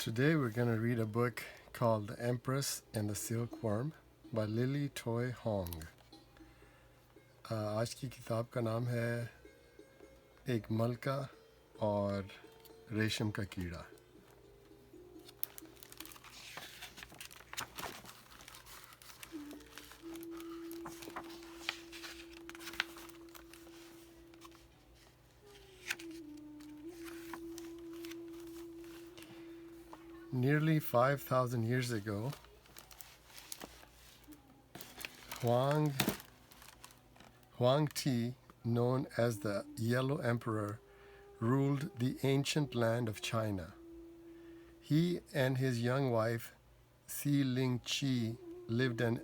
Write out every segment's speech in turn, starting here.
Today we're going to read a book called The Empress and the Silkworm by Lily Toy Hong. آج کی کتاب کا نام ہے ایک ملکہ اور ریشم کا کیڑا. Nearly 5,000 years ago, Huang Ti, known as the Yellow Emperor, ruled the ancient land of China. He and his young wife, Si Ling-chi, lived in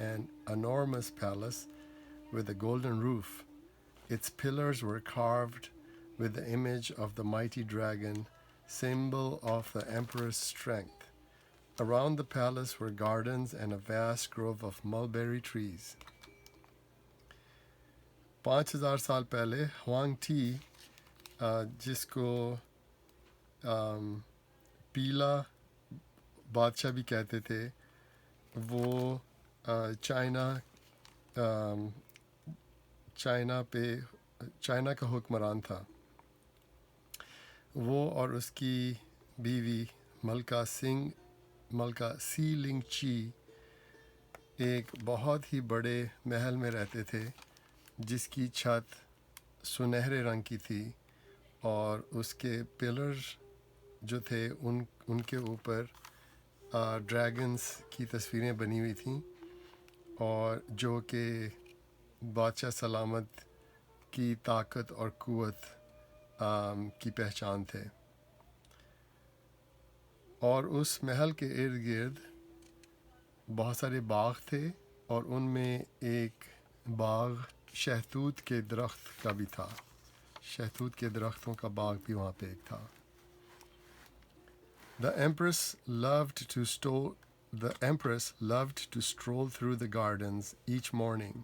an enormous palace with a golden roof. Its pillars were carved with the image of the mighty dragon, symbol of the emperor's strength. Around the palace were gardens and a vast grove of mulberry trees. 5,000 سال پہلے ہوانگ T, جس کو پیلا بادشاہ بھی کہتے تھے، وہ چائنا کا حکمران تھا. وہ اور اس کی بیوی ملکہ سی لنگ چی ایک بہت ہی بڑے محل میں رہتے تھے، جس کی چھت سنہرے رنگ کی تھی اور اس کے پلر جو تھے ان کے اوپر ڈریگنز کی تصویریں بنی ہوئی تھیں، اور جو کہ بادشاہ سلامت کی طاقت اور قوت کی پہچان تھے. اور اس محل کے ارد گرد بہت سارے باغ تھے، اور ان میں ایک باغ شہتوت کے درخت کا بھی تھا. شہتوت کے درختوں کا باغ بھی وہاں پہ ایک تھا. The empress loved to stroll through the gardens each morning.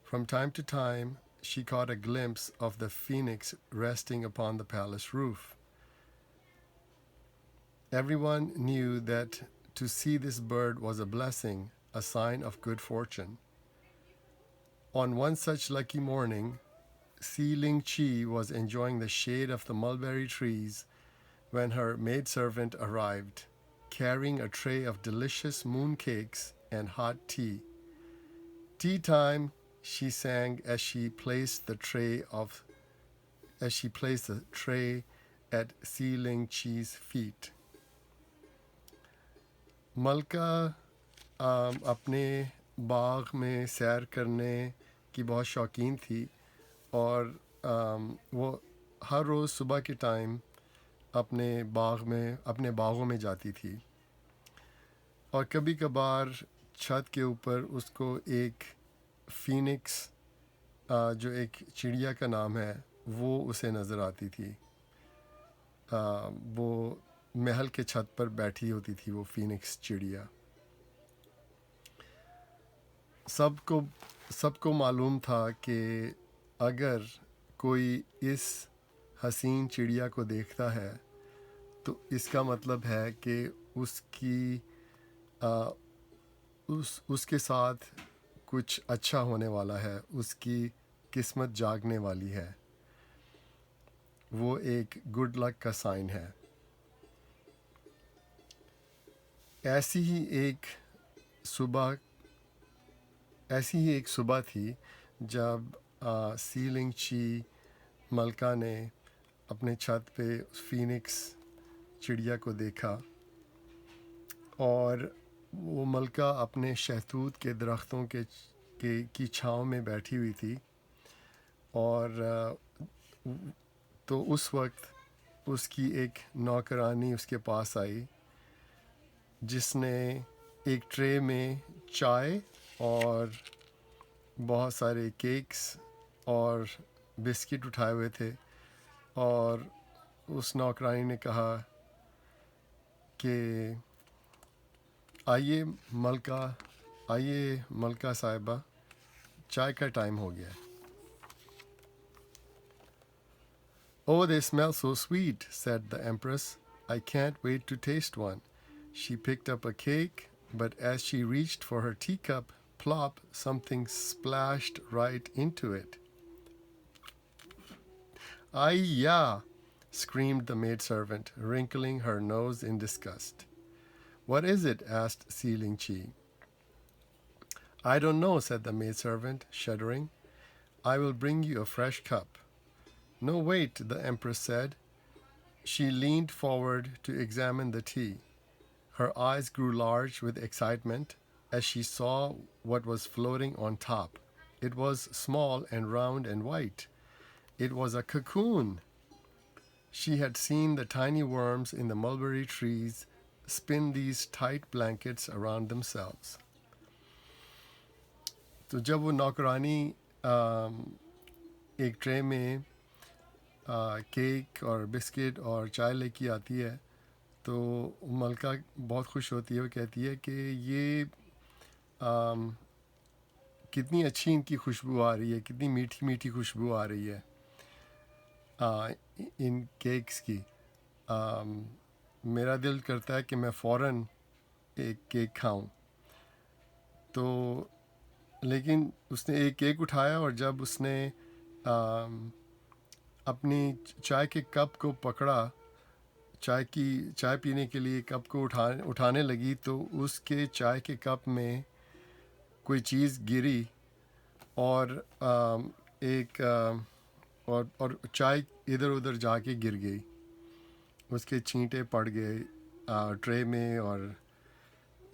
From time to time, she caught a glimpse of the phoenix resting upon the palace roof. Everyone knew that to see this bird was a blessing, a sign of good fortune. On one such lucky morning, Si Ling-chi was enjoying the shade of the mulberry trees when her maidservant arrived, carrying a tray of delicious moon cakes and hot tea. Tea time, she sang as she placed the tray at Si Ling-chi's feet. ملکہ اپنے باغ میں سیر کرنے کی بہت شوقین تھی، اور وہ ہر روز صبح کے ٹائم اپنے باغوں میں جاتی تھی. اور کبھی کبھار چھت کے اوپر اس کو ایک فینکس، جو ایک چڑیا کا نام ہے، وہ اسے نظر آتی تھی. وہ محل کے چھت پر بیٹھی ہوتی تھی، وہ فینکس چڑیا. سب کو معلوم تھا کہ اگر کوئی اس حسین چڑیا کو دیکھتا ہے تو اس کا مطلب ہے کہ اس کے ساتھ کچھ اچھا ہونے والا ہے، اس کی قسمت جاگنے والی ہے. وہ ایک گڈ لک کا سائن ہے. ایسی ہی ایک صبح تھی جب سی لنگ چی ملکہ نے اپنے چھت پہ فینکس چڑیا کو دیکھا، اور وہ ملکہ اپنے شہتوت کے درختوں کی چھاؤں میں بیٹھی ہوئی تھی. اور تو اس وقت اس کی ایک نوکرانی اس کے پاس آئی، جس نے ایک ٹرے میں چائے اور بہت سارے کیکس اور بسکٹ اٹھائے ہوئے تھے. اور اس نوکرانی نے کہا کہ آئیے ملکہ صاحبہ، چائے کا ٹائم ہو گیا. Oh, they smell so sweet, said the empress. I can't wait to taste one. She picked up a cake, but as she reached for her teacup, plop, something splashed right into it. Ay-ya! Screamed the maidservant, wrinkling her nose in disgust. What is it? Asked Si Ling-chi. I don't know, said the maidservant, shuddering. I will bring you a fresh cup. No, wait, the Empress said. She leaned forward to examine the tea. Her eyes grew large with excitement as she saw what was floating on top. It was small and round and white. It was a cocoon. She had seen the tiny worms in the mulberry trees spin these tight blankets around themselves. تو جب وہ نوکرانی ایک tray میں cake اور biscuit اور چائے لے کے آتی ہے تو ملکہ بہت خوش ہوتی ہے. وہ کہتی ہے کہ یہ کتنی اچھی ان کی خوشبو آ رہی ہے, کتنی میٹھی میٹھی خوشبو آ رہی ہے ان کیکس کی. میرا دل کرتا ہے کہ میں فوراً ایک کیک کھاؤں. تو لیکن اس نے ایک کیک اٹھایا اور جب اس نے اپنی چائے کے کپ کو پکڑا, چائے پینے کے لیے کپ کو اٹھانے لگی تو اس کے چائے کے کپ میں کوئی چیز گری اور ایک اور چائے ادھر ادھر جا کے گر گئی. اس کے چھینٹے پڑ گئے ٹرے میں اور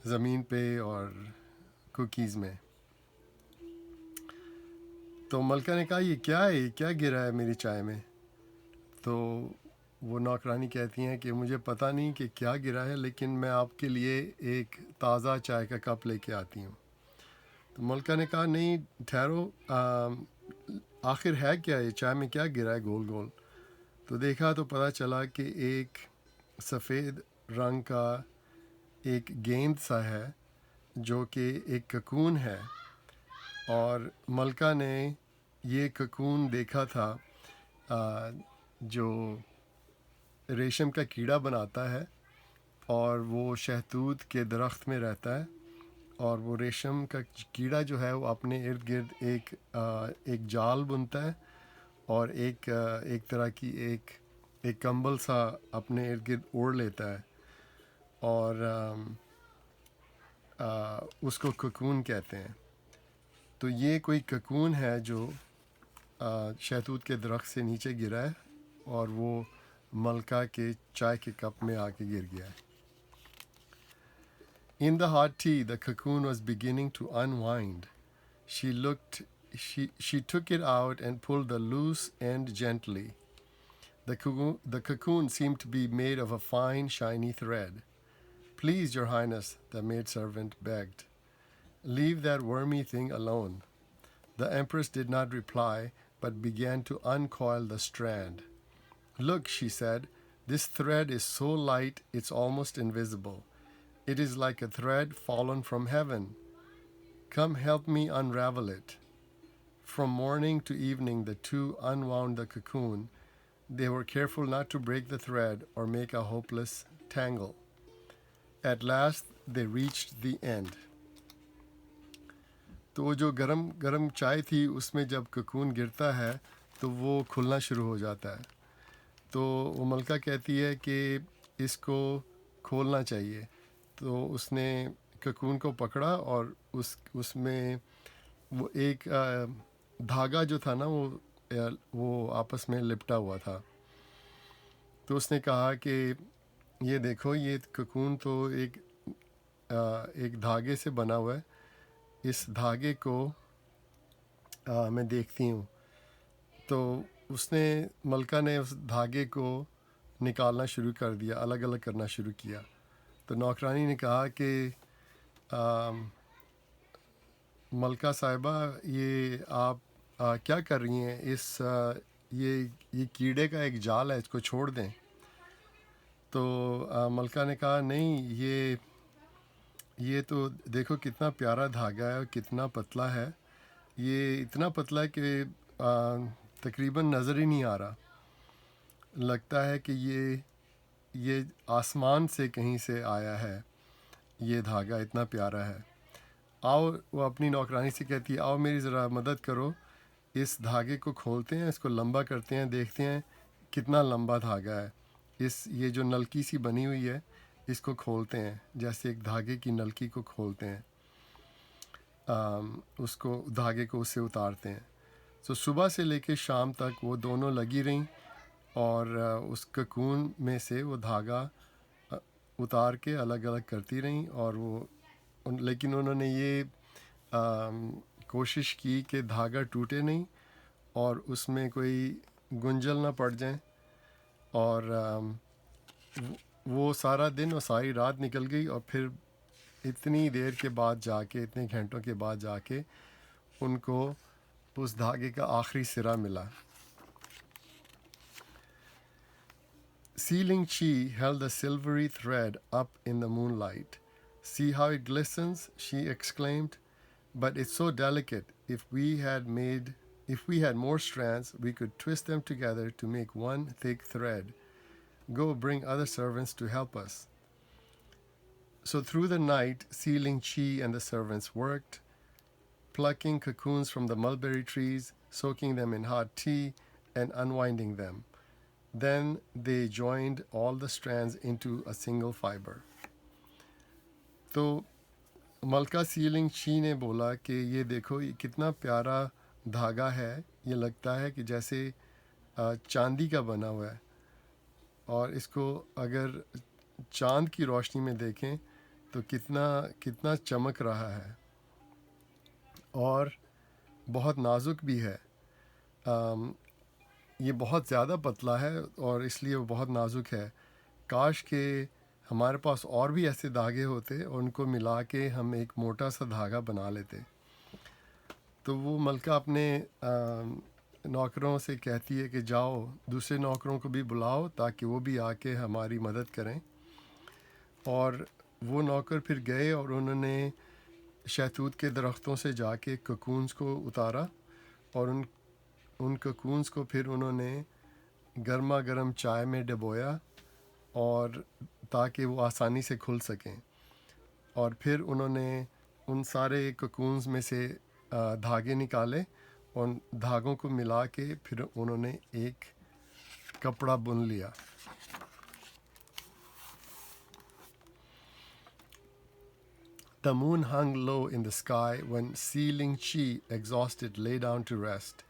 زمین پہ اور کوکیز میں. تو ملکہ نے کہا یہ کیا ہے, کیا گرا ہے میری چائے میں؟ تو وہ نوکرانی کہتی ہیں کہ مجھے پتہ نہیں کہ کیا گرا ہے, لیکن میں آپ کے لیے ایک تازہ چائے کا کپ لے کے آتی ہوں. تو ملکہ نے کہا نہیں ٹھہرو, آخر ہے کیا یہ چائے میں کیا گرا ہے گول گول؟ تو دیکھا تو پتہ چلا کہ ایک سفید رنگ کا ایک گیند سا ہے جو کہ ایک ککون ہے, اور ملکہ نے یہ ککون دیکھا تھا جو ریشم کا کیڑا بناتا ہے اور وہ شہتوت کے درخت میں رہتا ہے, اور وہ ریشم کا کیڑا جو ہے وہ اپنے ارد گرد ایک جال بنتا ہے اور ایک طرح کی ایک کمبل سا اپنے ارد گرد اوڑھ لیتا ہے, اور اس کو ککون کہتے ہیں. تو یہ کوئی ککون ہے جو شہتوت کے درخت سے نیچے گرا ہے اور وہ ملکہ کے چائے کے کپ میں آ کے گر گیا ہے. In the hot tea, the cocoon was beginning to unwind. She took it out and pulled the loose end gently. The cocoon seemed to be made of a fine, shiny thread. Please, Your Highness, the maidservant begged. Leave that wormy thing alone. The Empress did not reply, but began to uncoil the strand. Look, she said, this thread is so light it's almost invisible. It is like a thread fallen from heaven. Come help me unravel it. From morning to evening, the two unwound the cocoon. They were careful not to break the thread or make a hopeless tangle. At last, they reached the end. تو وہ جو گرم چائے تھی اس میں جب ککون گرتا ہے تو وہ کھلنا شروع ہو جاتا ہے. تو وہ ملکہ کہتی ہے کہ اس کو کھولنا چاہیے. تو اس نے ککون کو پکڑا اور اس میں وہ ایک دھاگا جو تھا نا وہ آپس میں لپٹا ہوا تھا. تو اس نے کہا کہ یہ دیکھو یہ ککون تو ایک دھاگے سے بنا ہوا ہے, اس دھاگے کو میں دیکھتی ہوں. تو اس نے ملکہ نے اس دھاگے کو نکالنا شروع کر دیا, الگ الگ کرنا شروع کیا. تو نوکرانی نے کہا کہ ملکہ صاحبہ یہ آپ کیا کر رہی ہیں, یہ کیڑے کا ایک جال ہے, اس کو چھوڑ دیں. تو ملکہ نے کہا نہیں یہ تو دیکھو کتنا پیارا دھاگا ہے اور کتنا پتلا ہے, یہ اتنا پتلا ہے کہ تقریباً نظر ہی نہیں آ رہا. لگتا ہے کہ یہ یہ آسمان سے کہیں سے آیا ہے، یہ دھاگا اتنا پیارا ہے. آؤ، وہ اپنی نوکرانی سے کہتی ہے، آؤ میری ذرا مدد کرو، اس دھاگے کو کھولتے ہیں، اس کو لمبا کرتے ہیں، دیکھتے ہیں کتنا لمبا دھاگا ہے. یہ جو نلکی سی بنی ہوئی ہے، اس کو کھولتے ہیں، جیسے ایک دھاگے کی نلکی کو کھولتے ہیں، اس کو دھاگے کو اس سے اتارتے ہیں. تو صبح سے لے کے شام تک وہ دونوں لگی رہیں اور اس ککون میں سے وہ دھاگا اتار کے الگ الگ کرتی رہیں. اور لیکن انہوں نے یہ کوشش کی کہ دھاگا ٹوٹے نہیں اور اس میں کوئی گنجل نہ پڑ جائیں. اور وہ سارا دن اور ساری رات نکل گئی، اور پھر اتنی دیر کے بعد جا کے، اتنے گھنٹوں کے بعد جا کے ان کو اس دھاگے کا آخری سرا ملا. Sealing Chi held the silvery thread up in the moonlight. "See how it glistens," she exclaimed. "But it's so delicate. If we had more strands, we could twist them together to make one thick thread. Go bring other servants to help us." So through the night, Sealing Chi and the servants worked, plucking cocoons from the mulberry trees, soaking them in hot tea, and unwinding them. Then they joined all the strands into a single fiber. تو ملکہ selling چی نے بولا کہ یہ دیکھو، یہ کتنا پیارا دھاگا ہے، یہ لگتا ہے کہ جیسے چاندی کا بنا ہوا ہے، اور اس کو اگر چاند کی روشنی میں دیکھیں تو کتنا چمک رہا ہے، اور بہت نازک بھی ہے. یہ بہت زیادہ پتلا ہے اور اس لیے وہ بہت نازک ہے. کاش کہ ہمارے پاس اور بھی ایسے دھاگے ہوتے اور ان کو ملا کے ہم ایک موٹا سا دھاگا بنا لیتے. تو وہ ملکہ اپنے نوکروں سے کہتی ہے کہ جاؤ دوسرے نوکروں کو بھی بلاؤ تاکہ وہ بھی آ کے ہماری مدد کریں. اور وہ نوکر پھر گئے اور انہوں نے شہتوت کے درختوں سے جا کے ککونز کو اتارا، اور ان ککونز کو پھر انہوں نے گرما گرم چائے میں ڈبویا، اور تاکہ وہ آسانی سے کھل سکیں. اور پھر انہوں نے ان سارے ککونز میں سے دھاگے نکالے، اور دھاگوں کو ملا کے پھر انہوں نے ایک کپڑا بن لیا. The moon hung low in the sky when Sealing Chi, exhausted, lay down to rest.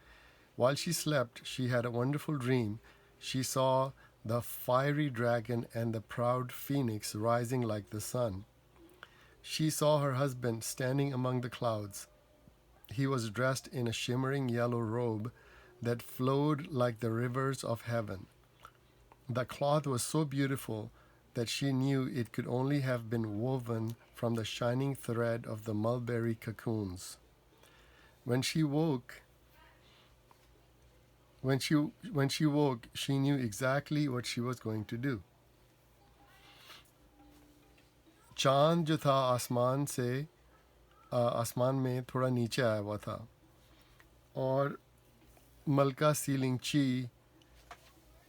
While she slept, she had a wonderful dream. She saw the fiery dragon and the proud phoenix rising like the sun. She saw her husband standing among the clouds. He was dressed in a shimmering yellow robe that flowed like the rivers of heaven. The cloth was so beautiful that she knew it could only have been woven from the shining thread of the mulberry cocoons. When she woke, she knew exactly what she was going to do. چاند جو تھا آسمان میں تھوڑا نیچے آیا ہوا تھا، اور ملکہ سیلنگ چی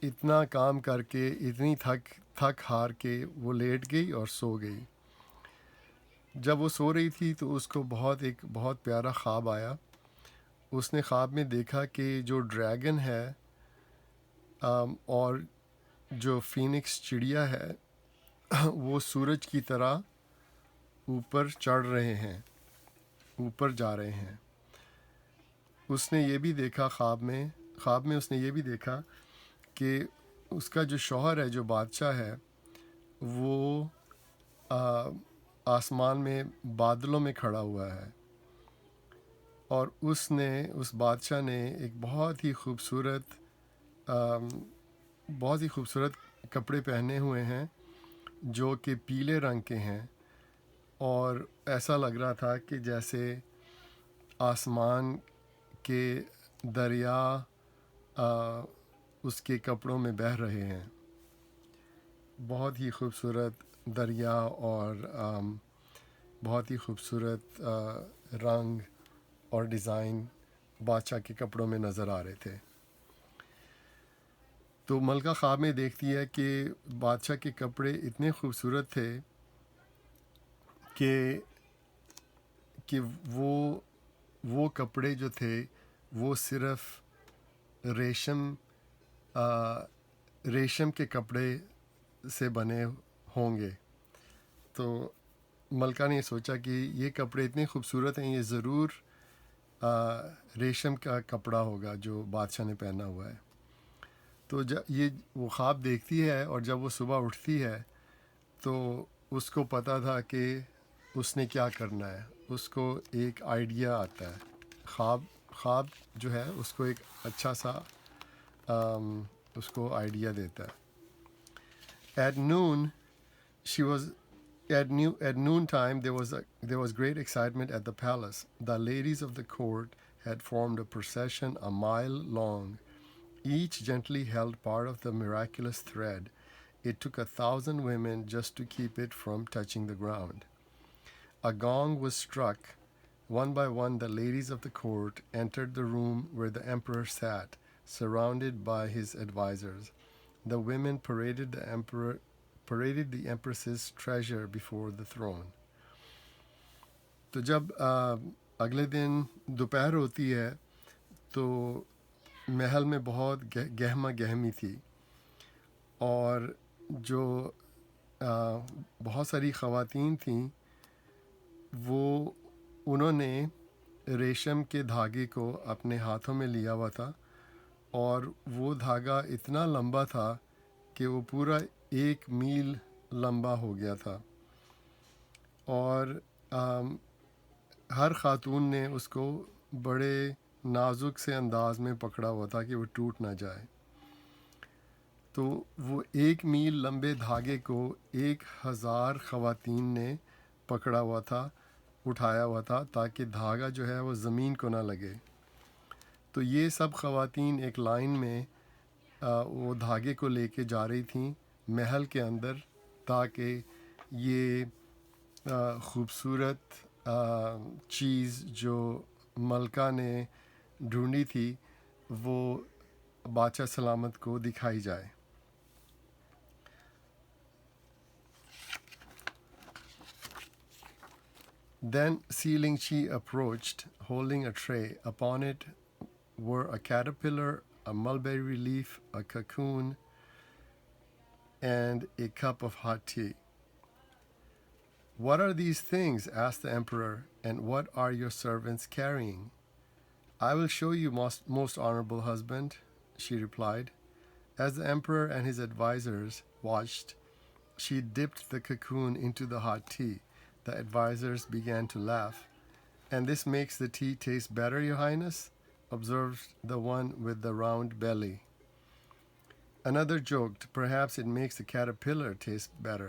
اتنا کام کر کے اتنی تھک ہار کے وہ لیٹ گئی اور سو گئی. جب وہ سو رہی تھی تو اس کو ایک بہت پیارا خواب آیا. اس نے خواب میں دیکھا کہ جو ڈریگن ہے اور جو فینکس چڑیا ہے وہ سورج کی طرح اوپر چڑھ رہے ہیں، اوپر جا رہے ہیں. اس نے یہ بھی دیکھا خواب میں اس نے یہ بھی دیکھا کہ اس کا جو شوہر ہے، جو بادشاہ ہے، وہ آسمان میں بادلوں میں کھڑا ہوا ہے، اور اس بادشاہ نے ایک بہت ہی خوبصورت کپڑے پہنے ہوئے ہیں جو کہ پیلے رنگ کے ہیں، اور ایسا لگ رہا تھا کہ جیسے آسمان کے دریا اس کے کپڑوں میں بہہ رہے ہیں. بہت ہی خوبصورت دریا اور بہت ہی خوبصورت رنگ اور ڈیزائن بادشاہ کے کپڑوں میں نظر آ رہے تھے. تو ملکہ خواب میں دیکھتی ہے کہ بادشاہ کے کپڑے اتنے خوبصورت تھے کہ کہ وہ کپڑے جو تھے وہ صرف ریشم ریشم کے کپڑے سے بنے ہوں گے. تو ملکہ نے سوچا کہ یہ کپڑے اتنے خوبصورت ہیں، یہ ضرور ریشم کا کپڑا ہوگا جو بادشاہ نے پہنا ہوا ہے. تو یہ وہ خواب دیکھتی ہے، اور جب وہ صبح اٹھتی ہے تو اس کو پتہ تھا کہ اس نے کیا کرنا ہے. اس کو ایک آئیڈیا آتا ہے، خواب جو ہے اس کو ایک اچھا سا اس کو آئیڈیا دیتا ہے. At noon time there was great excitement at the palace. The ladies of the court had formed a procession a mile long. Each gently held part of the miraculous thread. It took 1,000 women just to keep it from touching the ground. A gong was struck. One by one, the ladies of the court entered the room where the emperor sat, surrounded by his advisors. The women paraded the empress's treasure before the throne. تو جب اگلے دن دوپہر ہوتی ہے تو محل میں بہت گہما گہمی تھی، اور جو بہت ساری خواتین تھیں وہ انہوں نے ریشم کے دھاگے کو اپنے ہاتھوں میں لیا ہوا تھا، اور وہ دھاگا اتنا لمبا تھا کہ وہ پورا 1 میل لمبا ہو گیا تھا، اور ہر خاتون نے اس کو بڑے نازک سے انداز میں پکڑا ہوا تھا کہ وہ ٹوٹ نہ جائے. تو وہ 1 میل لمبے دھاگے کو 1,000 خواتین نے پکڑا ہوا تھا، اٹھایا ہوا تھا، تاکہ دھاگا جو ہے وہ زمین کو نہ لگے. تو یہ سب خواتین ایک لائن میں وہ دھاگے کو لے کے جا رہی تھیں محل کے اندر، تاکہ یہ خوبصورت چیز جو ملکہ نے ڈھونڈی تھی وہ بادشاہ سلامت کو دکھائی جائے. Then Sealing Chi approached, holding a tray. Upon it were a caterpillar, a mulberry leaf, a cocoon, and a cup of hot tea. "What are these things?" asked the emperor, "and what are your servants carrying?" "I will show you, most honorable husband," she replied. As the emperor and his advisors watched, she dipped the cocoon into the hot tea. The advisors began to laugh. "And this makes the tea taste better, Your Highness?" observed the one with the round belly. Another joked, "Perhaps it makes the caterpillar taste better."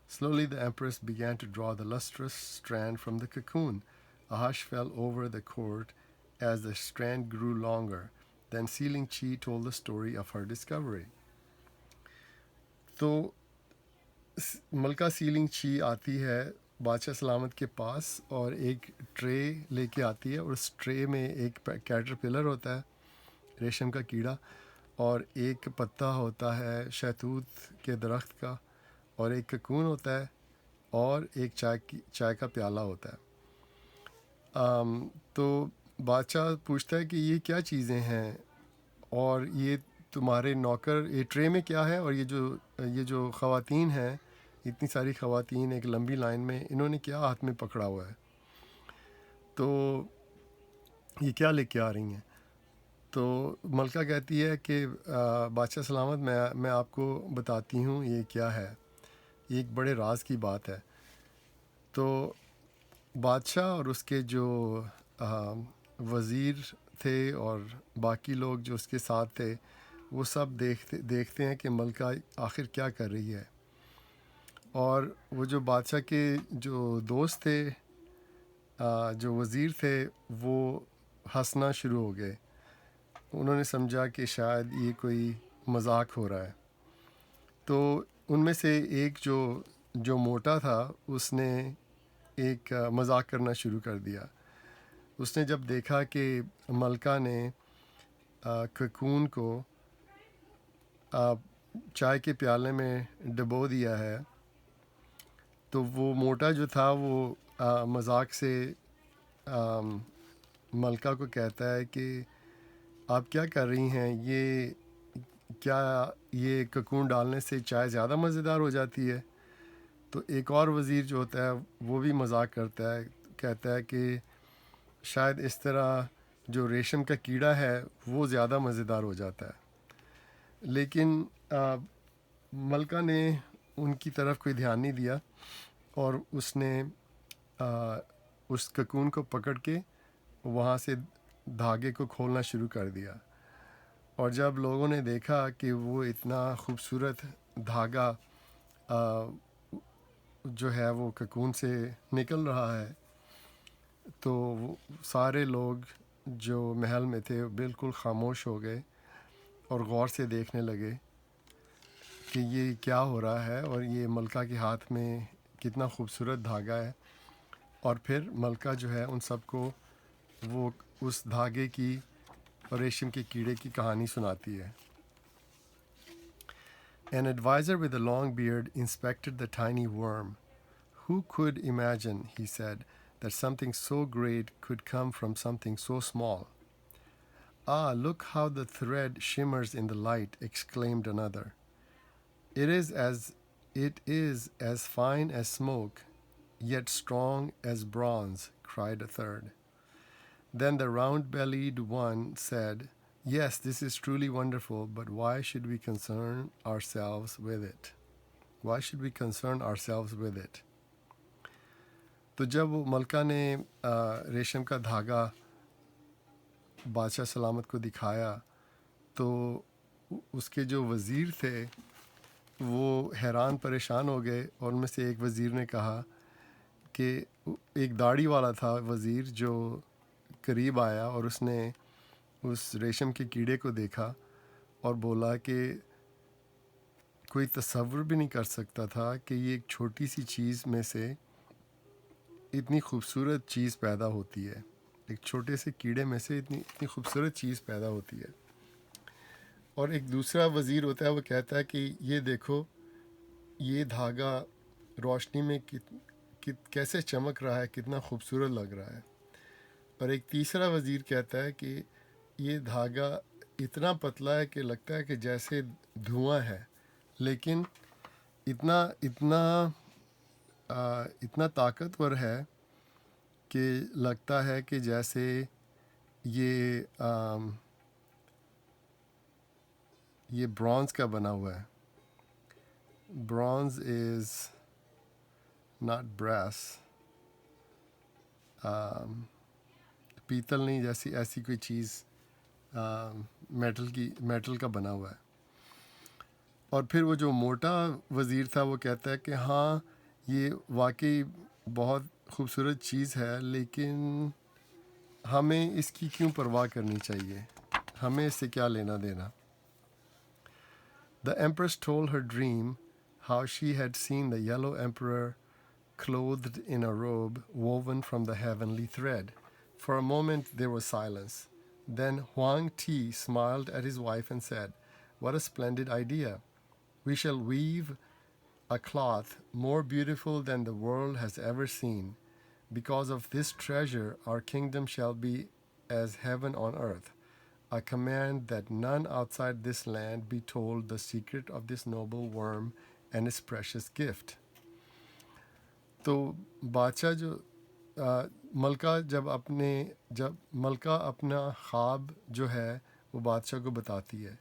Slowly the empress began to draw the lustrous strand from the cocoon. A hush fell over the court as the strand grew longer. Then Sealing Chi told the story of her discovery. تو ملکہ selling چی آتی ہے بادشاہ سلامت کے پاس، اور ایک tray لے کے آتی ہے، اور اس ٹرے میں ایک کیٹرپلر ہوتا ہے، ریشم کا کیڑا، اور ایک پتا ہوتا ہے شہتوت کے درخت کا، اور ایک ککون ہوتا ہے، اور ایک چائے کا پیالہ ہوتا ہے. تو بادشاہ پوچھتا ہے کہ یہ کیا چیزیں ہیں، اور یہ تمہارے نوکر، یہ ٹرے میں کیا ہے، اور یہ جو خواتین ہیں، اتنی ساری خواتین ایک لمبی لائن میں، انہوں نے کیا ہاتھ میں پکڑا ہوا ہے، تو یہ کیا لے کے آ رہی ہیں؟ تو ملکہ کہتی ہے کہ بادشاہ سلامت، میں آپ کو بتاتی ہوں یہ کیا ہے، یہ ایک بڑے راز کی بات ہے. تو بادشاہ اور اس کے جو وزیر تھے اور باقی لوگ جو اس کے ساتھ تھے، وہ سب دیکھتے ہیں کہ ملکہ آخر کیا کر رہی ہے. اور وہ جو بادشاہ کے جو دوست تھے، جو وزیر تھے، وہ ہنسنا شروع ہو گئے. انہوں نے سمجھا کہ شاید یہ کوئی مذاق ہو رہا ہے. تو ان میں سے ایک جو موٹا تھا، اس نے ایک مذاق کرنا شروع کر دیا. اس نے جب دیکھا کہ ملکہ نے ککون کو چائے کے پیالے میں ڈبو دیا ہے، تو وہ موٹا جو تھا وہ مذاق سے ملکہ کو کہتا ہے کہ آپ کیا کر رہی ہیں، کیا یہ ککون ڈالنے سے چائے زیادہ مزیدار ہو جاتی ہے؟ تو ایک اور وزیر جو ہوتا ہے وہ بھی مذاق کرتا ہے، کہتا ہے کہ شاید اس طرح جو ریشم کا کیڑا ہے وہ زیادہ مزیدار ہو جاتا ہے۔ لیکن ملکہ نے ان کی طرف کوئی دھیان نہیں دیا، اور اس نے اس ککون کو پکڑ کے وہاں سے دھاگے کو کھولنا شروع کر دیا، اور جب لوگوں نے دیکھا کہ وہ اتنا خوبصورت دھاگا جو ہے وہ ککون سے نکل رہا ہے، تو سارے لوگ جو محل میں تھے بالکل خاموش ہو گئے اور غور سے دیکھنے لگے کہ یہ کیا ہو رہا ہے، اور یہ ملکہ کے ہاتھ میں کتنا خوبصورت دھاگا ہے۔ اور پھر ملکہ جو ہے ان سب کو وہ اس دھاگے کی اور ریشم کے کیڑے کی کہانی سناتی ہے۔ An advisor with a long beard inspected the tiny worm. Who could imagine, he said, that something so great could come from something so small? Ah, look how the thread shimmers in the light, exclaimed another. It is as fine as smoke, yet strong as bronze, cried a third. Then the round-bellied one said, Yes, this is truly wonderful, but why should we concern ourselves with it? Why should we concern ourselves with it? تو جب وہ ملکہ نے ریشم کا دھاگا بادشاہ سلامت کو دکھایا، تو اس کے جو وزیر تھے وہ حیران پریشان ہو گئے، اور ان میں سے ایک وزیر نے کہا کہ ایک داڑھی والا تھا وزیر، جو قریب آیا اور اس نے اس ریشم کے کیڑے کو دیکھا اور بولا کہ کوئی تصور بھی نہیں کر سکتا تھا کہ یہ ایک چھوٹی سی چیز میں سے اتنی خوبصورت چیز پیدا ہوتی ہے، ایک چھوٹے سے کیڑے میں سے اتنی خوبصورت چیز پیدا ہوتی ہے۔ اور ایک دوسرا وزیر ہوتا ہے، وہ کہتا ہے کہ یہ دیکھو، یہ دھاگا روشنی میں کیسے چمک رہا ہے، کتنا خوبصورت لگ رہا ہے۔ اور ایک تیسرا وزیر کہتا ہے کہ یہ دھاگا اتنا پتلا ہے کہ لگتا ہے کہ جیسے دھواں ہے، لیکن اتنا طاقتور ہے کہ لگتا ہے کہ جیسے یہ برونز کا بنا ہوا ہے۔ برونز از ناٹ براس، پیتل نہیں، ایسی کوئی چیز میٹل کا بنا ہوا ہے۔ اور پھر وہ جو موٹا وزیر تھا وہ کہتا ہے کہ ہاں، یہ واقعی بہت خوبصورت چیز ہے، لیکن ہمیں اس کی کیوں پرواہ کرنی چاہیے، ہمیں اس سے کیا لینا دینا۔ The Empress told her dream how she had seen the yellow emperor clothed in a robe woven from the heavenly thread. For a moment there was silence. Then Huang Ti smiled at his wife and said, What a splendid idea! We shall weave a cloth more beautiful than the world has ever seen. Because of this treasure, our kingdom shall be as heaven on earth. A command that none outside this land be told the secret of this noble worm and its precious gift. تو بادشاہ جب ملکہ اپنا خواب جو ہے وہ بادشاہ کو بتاتی ہے،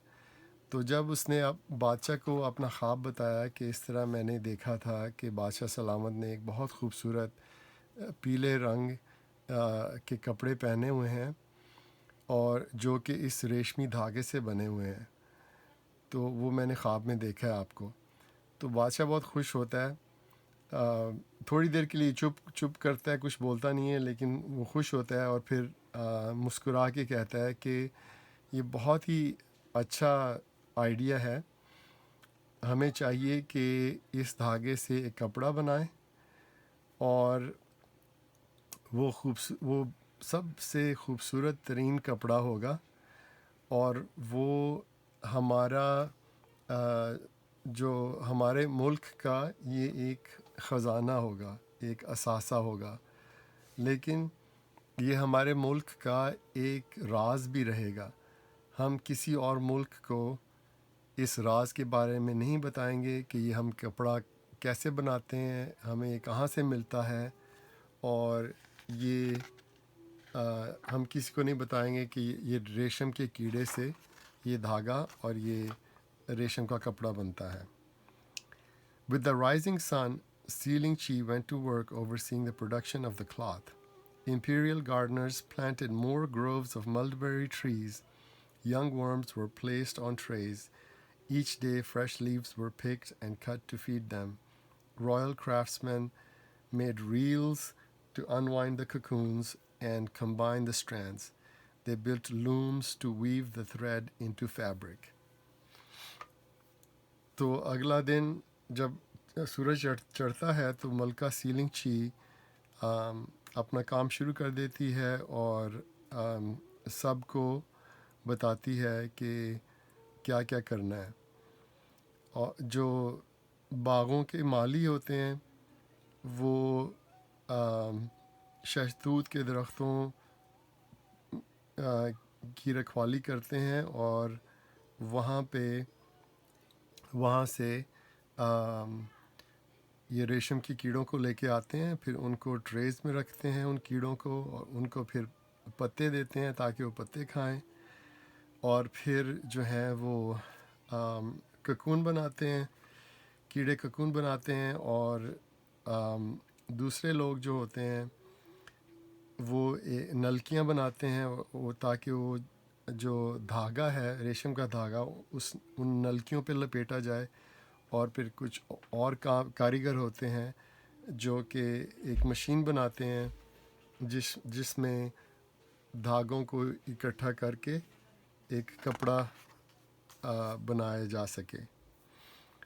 تو جب اس نے بادشاہ کو اپنا خواب بتایا کہ اس طرح میں نے دیکھا تھا کہ بادشاہ سلامت نے ایک بہت خوبصورت پیلے رنگ کے کپڑے پہنے ہوئے ہیں، اور جو کہ اس ریشمی دھاگے سے بنے ہوئے ہیں، تو وہ میں نے خواب میں دیکھا ہے آپ کو۔ تو بادشاہ بہت خوش ہوتا ہے، تھوڑی دیر کے لیے چپ کرتا ہے، کچھ بولتا نہیں ہے، لیکن وہ خوش ہوتا ہے، اور پھر مسکرا کے کہتا ہے کہ یہ بہت ہی اچھا آئیڈیا ہے، ہمیں چاہیے کہ اس دھاگے سے ایک کپڑا بنائیں، اور وہ سب سے خوبصورت ترین کپڑا ہوگا، اور وہ ہمارا جو ہمارے ملک کا یہ ایک خزانہ ہوگا، ایک اثاثہ ہوگا، لیکن یہ ہمارے ملک کا ایک راز بھی رہے گا۔ ہم کسی اور ملک کو اس راز کے بارے میں نہیں بتائیں گے کہ یہ ہم کپڑا کیسے بناتے ہیں، ہمیں یہ کہاں سے ملتا ہے، اور یہ ہم کسی کو نہیں بتائیں گے کہ یہ ریشم کے کیڑے سے یہ دھاگا اور یہ ریشم کا کپڑا بنتا ہے۔ With the rising sun, Sealing Chi went to work overseeing the production of the cloth. Imperial gardeners planted more groves of mulberry trees. Young worms were placed on trays. Each day fresh leaves were picked and cut to feed them. Royal craftsmen made reels to unwind the cocoons and combine the strands. They built looms to weave the thread into fabric. تو اگلا دن جب سورج چڑھتا ہے تو ملکہ selling چی اپنا کام شروع کر دیتی ہے اور سب کو بتاتی ہے کہ کیا کیا کرنا ہے۔ اور جو باغوں کے مالی ہوتے ہیں وہ شہتوت کے درختوں کی رکھوالی کرتے ہیں اور وہاں سے یہ ریشم کی کیڑوں کو لے کے آتے ہیں، پھر ان کو ٹریز میں رکھتے ہیں ان کیڑوں کو، اور ان کو پھر پتے دیتے ہیں تاکہ وہ پتے کھائیں، اور پھر جو ہے وہ ککون بناتے ہیں، کیڑے ککون بناتے ہیں، اور دوسرے لوگ جو ہوتے ہیں وہ نلکیاں بناتے ہیں وہ تاکہ وہ جو دھاگا ہے ریشم کا دھاگا ان نلکیوں پہ لپیٹا جائے، اور پھر کچھ اور کاریگر ہوتے ہیں جو کہ ایک مشین بناتے ہیں جس میں دھاگوں کو اکٹھا کر کے ایک کپڑا بنایا جا سکے۔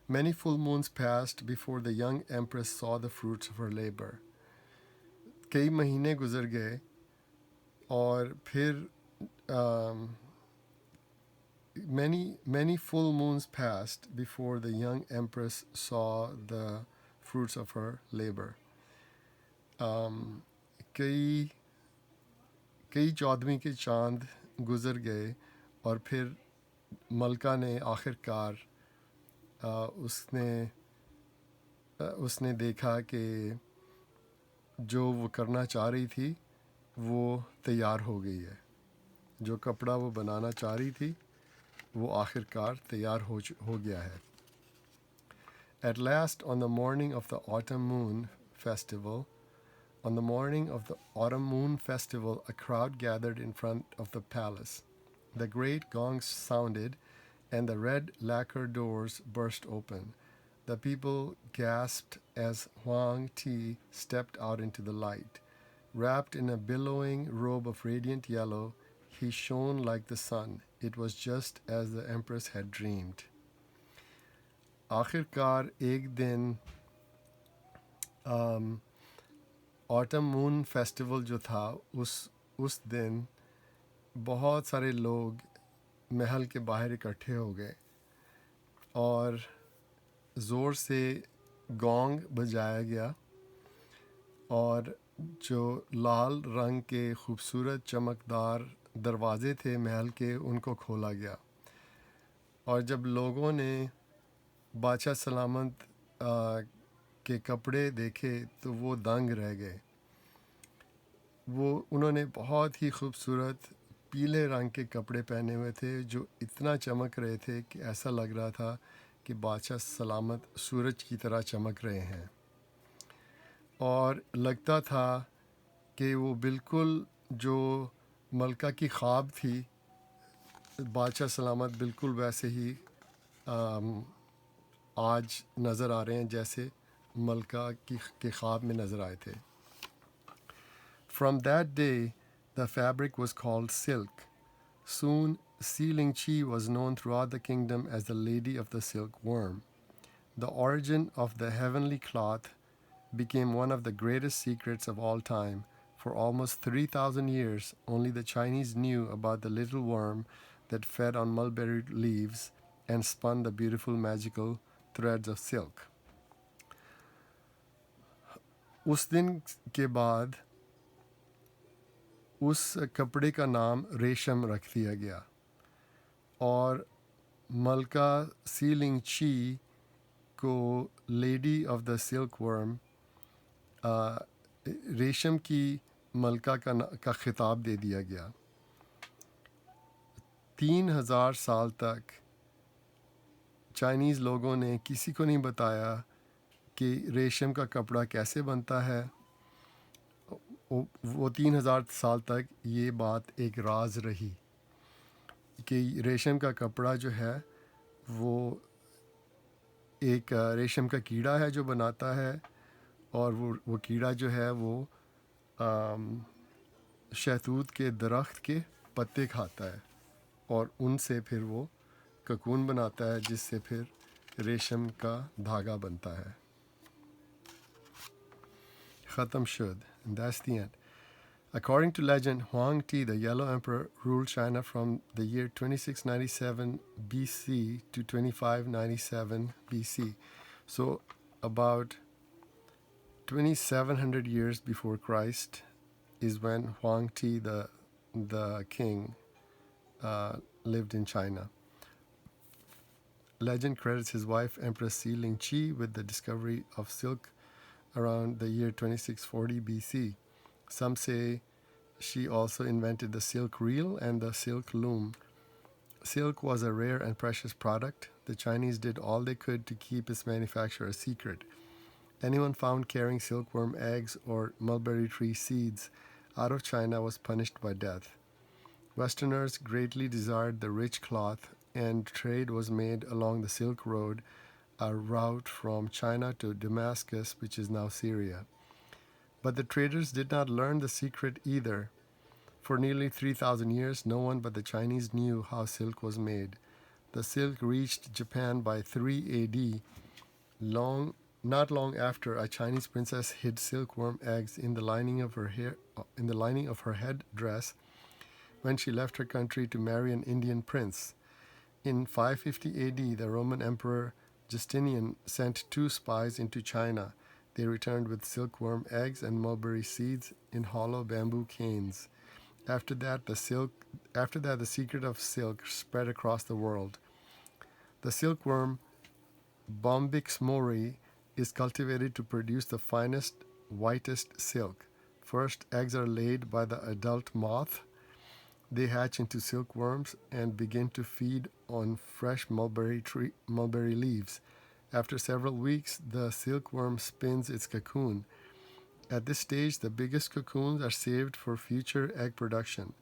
Many full moons passed before the young empress saw the fruits of her labor. کئی مہینے گزر گئے اور پھر many full moons passed before the young empress saw the fruits of her labor. کئی 14ویں کے چاند گزر گئے اور پھر ملکہ نے آخر کار اس نے دیکھا کہ جو وہ کرنا چاہ رہی تھی وہ تیار ہو گئی ہے، جو کپڑا وہ بنانا چاہ رہی تھی وہ آخر کار تیار ہو گیا ہے۔ At last, on the morning of the autumn moon festival, a crowd gathered in front of the palace. The great gongs sounded, and the red lacquer doors burst open. The people gasped as Huang Ti stepped out into the light. Wrapped in a billowing robe of radiant yellow, he shone like the sun. It was just as the empress had dreamed. آخر کار ایک دن autumn مون festival جو تھا اس دن بہت سارے لوگ محل کے باہر اکٹھے ہو گئے اور زور سے گونگ بجایا گیا، اور جو لال رنگ کے خوبصورت چمکدار دروازے تھے محل کے ان کو کھولا گیا، اور جب لوگوں نے بادشاہ سلامت کے کپڑے دیکھے تو وہ دنگ رہ گئے۔ انہوں نے بہت ہی خوبصورت پیلے رنگ کے کپڑے پہنے ہوئے تھے جو اتنا چمک رہے تھے کہ ایسا لگ رہا تھا کہ بادشاہ سلامت سورج کی طرح چمک رہے ہیں، اور لگتا تھا کہ وہ بالکل جو ملکہ کی خواب تھی بادشاہ سلامت بالکل ویسے ہی آج نظر آ رہے ہیں جیسے ملکہ کے خواب میں نظر آئے تھے۔ From that day, the fabric was called silk. Soon, Sealing Chi was known throughout the kingdom as the Lady of the Silkworm. The origin of the heavenly cloth became one of the greatest secrets of all time. For almost 3,000 years, only the Chinese knew about the little worm that fed on mulberry leaves and spun the beautiful magical threads of silk. اس دن کے بعد اس کپڑے کا نام ریشم رکھ دیا گیا اور ملکہ سیلنگ چی کو لیڈی آف دا سلک ورم ریشم کی ملکہ کا خطاب دے دیا گیا. 3000 سال تک چائنیز لوگوں نے کسی کو نہیں بتایا کہ ریشم کا کپڑا کیسے بنتا ہے. وہ 3000 سال تک یہ بات ایک راز رہی کہ ریشم کا کپڑا جو ہے وہ ایک ریشم کا کیڑا ہے جو بناتا ہے، اور وہ کیڑا جو ہے وہ شہتوت کے درخت کے پتے کھاتا ہے اور ان سے پھر وہ ککون بناتا ہے جس سے پھر ریشم کا دھاگا بنتا ہے. ختم شد. That's the end. According to legend, Huang Ti, the Yellow Emperor, ruled China from the year 2697 BC to 2597 BC. So about 2700 years before Christ is when Huang Ti, the king, lived in China. Legend credits his wife, Empress Si Lingqi, with the discovery of silk around the year 2640 BC. Some say she also invented the silk reel and the silk loom. Silk was a rare and precious product. The Chinese did all they could to keep its manufacture a secret. Anyone found carrying silkworm eggs or mulberry tree seeds out of China was punished by death. Westerners greatly desired the rich cloth, and trade was made along the Silk Road, a route from China to Damascus, which is now Syria. But the traders did not learn the secret either. For nearly 3,000 years, no one but the Chinese knew how silk was made. The silk reached Japan by 3 AD. Not long after, a Chinese princess hid silkworm eggs in the lining of her head dress when she left her country to marry an Indian prince. In 550 AD, the Roman Emperor Justinian sent 2 spies into China. They returned with silkworm eggs and mulberry seeds in hollow bamboo canes. After that, the secret of silk spread across the world. The silkworm, Bombyx mori, is cultivated to produce the finest, whitest silk. First, eggs are laid by the adult moth. They hatch into silkworms and begin to feed on fresh mulberry leaves. After several weeks, the silkworm spins its cocoon. At this stage, the biggest cocoons are saved for future egg production.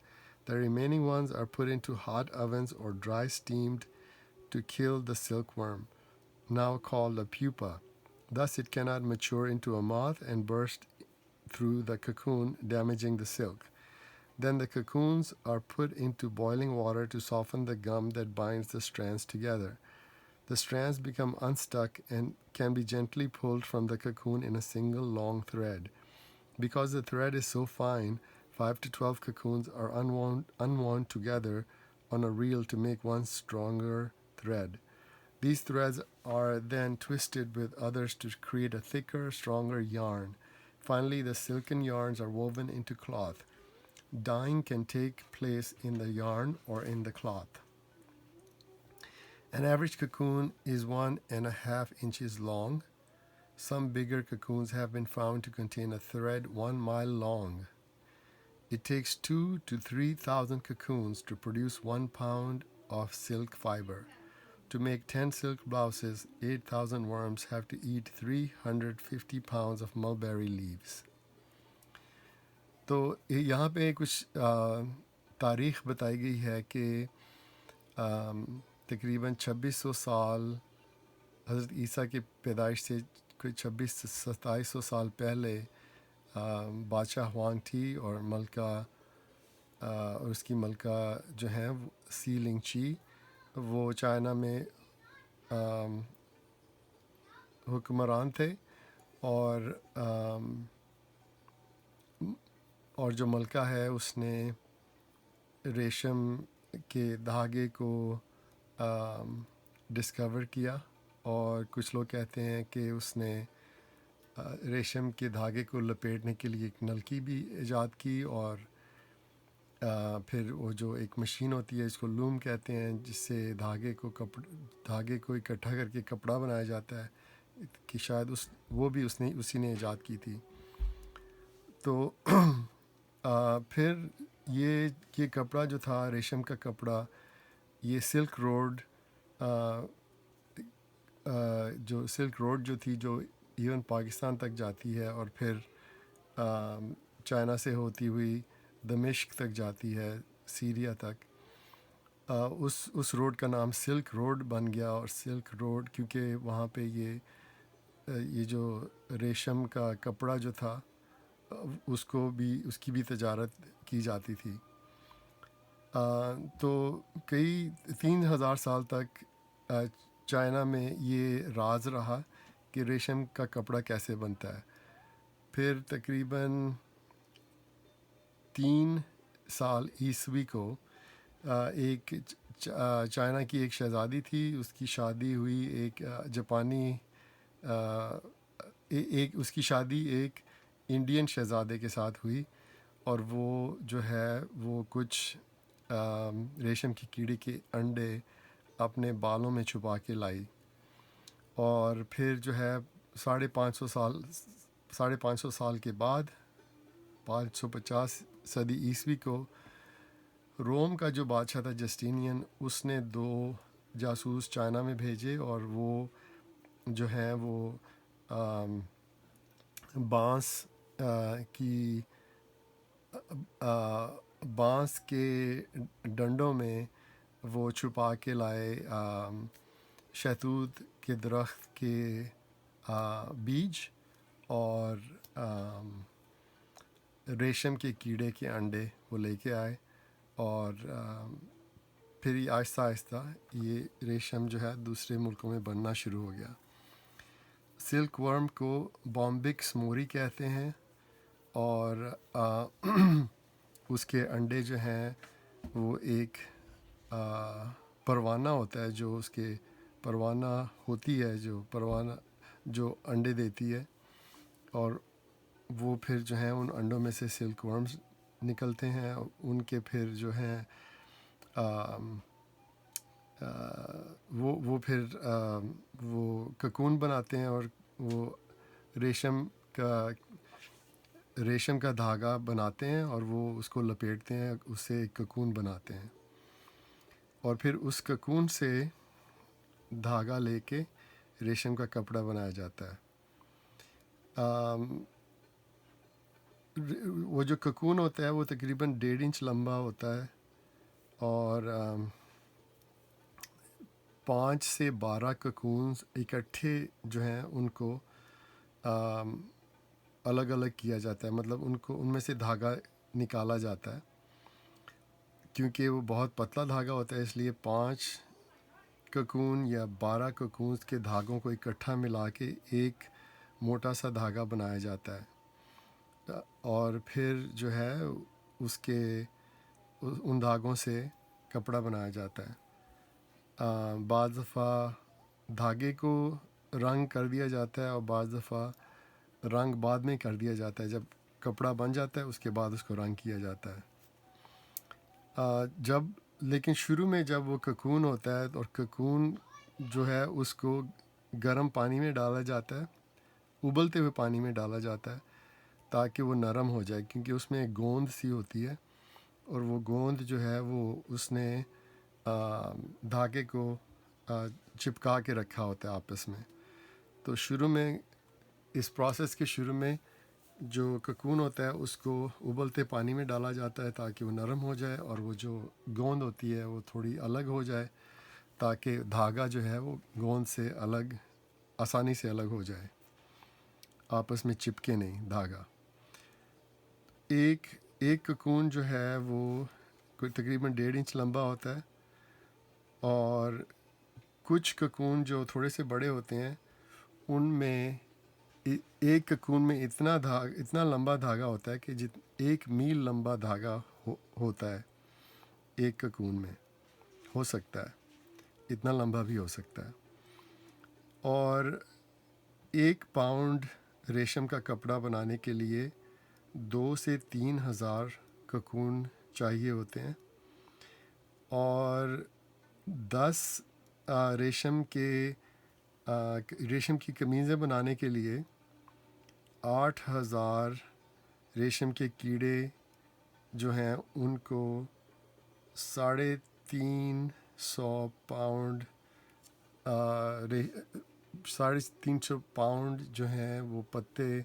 The remaining ones are put into hot ovens or dry steamed to kill the silkworm, now called a pupa. Thus, it cannot mature into a moth and burst through the cocoon, damaging the silk. Then the cocoons are put into boiling water to soften the gum that binds the strands together. The strands become unstuck and can be gently pulled from the cocoon in a single long thread. Because the thread is so fine, 5 to 12 cocoons are unwound together on a reel to make one stronger thread. These threads are then twisted with others to create a thicker, stronger yarn. Finally, the silken yarns are woven into cloth. Dyeing can take place in the yarn or in the cloth. An average cocoon is 1.5 inches long. Some bigger cocoons have been found to contain a thread 1 mile long. It takes 2,000 to 3,000 cocoons to produce 1 pound of silk fiber. To make 10 silk blouses, 8,000 worms have to eat 350 pounds of mulberry leaves. تو یہاں پہ کچھ تاریخ بتائی گئی ہے کہ تقریباً 2600 سال حضرت عیسیٰ کی پیدائش سے کوئی 2700 سال پہلے بادشاہ ہوانگ ٹی اور ملکہ اور اس کی ملکہ جو ہیں سی لنگ چی، وہ چائنا میں حکمران تھے، اور جو ملکہ ہے اس نے ریشم کے دھاگے کو ڈسکور کیا، اور کچھ لوگ کہتے ہیں کہ اس نے ریشم کے دھاگے کو لپیٹنے کے لیے ایک نلکی بھی ایجاد کی، اور پھر وہ جو ایک مشین ہوتی ہے اس کو لوم کہتے ہیں، جس سے دھاگے کو اکٹھا کر کے کپڑا بنایا جاتا ہے، کہ شاید وہ بھی اسی نے ایجاد کی تھی۔ تو پھر یہ کپڑا جو تھا، ریشم کا کپڑا، یہ سلک روڈ جو تھی، جو ایون پاکستان تک جاتی ہے، اور پھر چائنا سے ہوتی ہوئی دمشق تک جاتی ہے، سیریا تک، اس روڈ کا نام سلک روڈ بن گیا۔ اور سلک روڈ کیونکہ وہاں پہ یہ جو ریشم کا کپڑا جو تھا، اس کی بھی تجارت کی جاتی تھی۔ تو 3000 سال تک چائنا میں یہ راز رہا کہ ریشم کا کپڑا کیسے بنتا ہے۔ پھر تقریباً 3 سال عیسوی کو ایک چائنا کی ایک شہزادی تھی، اس کی شادی ہوئی ایک جاپانی اس کی شادی ایک انڈین شہزادے کے ساتھ ہوئی، اور وہ جو ہے وہ کچھ ریشم کی کیڑے کے انڈے اپنے بالوں میں چھپا کے لائی، اور پھر جو ہے 550 سال کے بعد 550 صدی عیسوی کو روم کا جو بادشاہ تھا جسٹینین، اس نے 2 جاسوس چائنا میں بھیجے، اور وہ جو ہیں وہ بانس کے ڈنڈوں میں وہ چھپا کے لائے شہتوت کے درخت کے بیج اور ریشم کے کیڑے کے انڈے وہ لے کے آئے، اور پھر آہستہ آہستہ یہ ریشم جو ہے دوسرے ملکوں میں بننا شروع ہو گیا۔ سلک ورم کو بامبکس موری کہتے ہیں، اور اس کے انڈے جو ہیں وہ ایک پروانہ ہوتا ہے، جو اس کے پروانہ ہوتی ہے، جو انڈے دیتی ہے، اور وہ پھر جو ہیں ان انڈوں میں سے سلک ورمز نکلتے ہیں، ان کے پھر جو ہیں وہ پھر وہ ککون بناتے ہیں، اور وہ ریشم کا دھاگا بناتے ہیں، اور وہ اس کو لپیٹتے ہیں، اس سے ایک ککون بناتے ہیں، اور پھر اس ککون سے دھاگا لے کے ریشم کا کپڑا بنایا جاتا ہے۔ وہ جو ککون ہوتا ہے وہ تقریباً 1.5 انچ لمبا ہوتا ہے، اور 5 سے 12 ککونز اکٹھے جو ہیں ان کو الگ الگ کیا جاتا ہے، مطلب ان میں سے دھاگا نکالا جاتا ہے، کیونکہ وہ بہت پتلا دھاگا ہوتا ہے، اس لیے 5 ککون یا 12 ککونز کے دھاگوں کو اکٹھا ملا کے ایک موٹا سا دھاگا بنایا جاتا ہے، اور پھر جو ہے ان دھاگوں سے کپڑا بنایا جاتا ہے۔ بعض دفعہ دھاگے کو رنگ کر دیا جاتا ہے، اور بعض دفعہ رنگ بعد میں کر دیا جاتا ہے، جب کپڑا بن جاتا ہے اس کے بعد اس کو رنگ کیا جاتا ہے۔ لیکن شروع میں جب وہ ککون ہوتا ہے، اور ککون جو ہے اس کو گرم پانی میں ڈالا جاتا ہے، ابلتے ہوئے پانی میں ڈالا جاتا ہے تاکہ وہ نرم ہو جائے، کیونکہ اس میں ایک گوند سی ہوتی ہے، اور وہ گوند جو ہے وہ اس نے دھاگے کو چپکا کے رکھا ہوتا ہے آپس میں۔ تو شروع میں اس پروسیس کے شروع میں جو ککون ہوتا ہے اس کو ابلتے پانی میں ڈالا جاتا ہے تاکہ وہ نرم ہو جائے، اور وہ جو گوند ہوتی ہے وہ تھوڑی الگ ہو جائے، تاکہ دھاگا جو ہے وہ گوند سے آسانی سے الگ ہو جائے، آپس میں چپکے نہیں دھاگا۔ ایک ککون جو ہے وہ کوئی تقریباً 1.5 انچ لمبا ہوتا ہے، اور کچھ ککون جو تھوڑے سے بڑے ہوتے ہیں ان میں ایک ککون میں اتنا لمبا دھاگا ہوتا ہے کہ 1 میل لمبا دھاگا ہوتا ہے ایک ککون میں، ہو سکتا ہے۔ اتنا لمبا بھی ہو سکتا ہے. اور 1 پاؤنڈ ریشم کا کپڑا بنانے کے لیے 2 سے 3 ہزار ککون چاہیے ہوتے ہیں. اور 10 ریشم کی قمیضیں بنانے کے لیے 8,000 ریشم کے کیڑے جو ہیں ان کو 350 پاؤنڈ 350 پاؤنڈ جو ہیں وہ پتے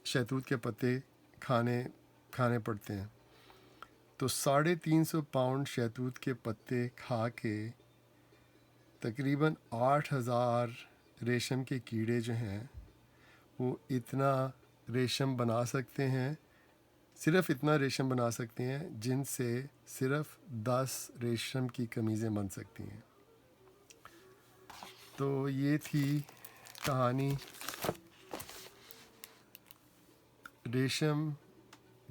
شہتوت کے پتے کھانے پڑتے ہیں. تو 350 پاؤنڈ شہتوت کے پتے کھا کے تقریباً 8,000 ریشم کے کیڑے جو ہیں وہ اتنا ریشم بنا سکتے ہیں، صرف اتنا ریشم بنا سکتے ہیں جن سے صرف 10 ریشم کی قمیضیں بن سکتی ہیں. تو یہ تھی کہانی ریشم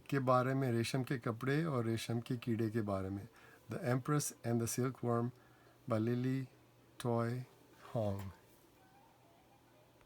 کے بارے میں، ریشم کے کپڑے اور ریشم کے کیڑے کے بارے میں. The empress and the silkworm by Lily Toy Hong.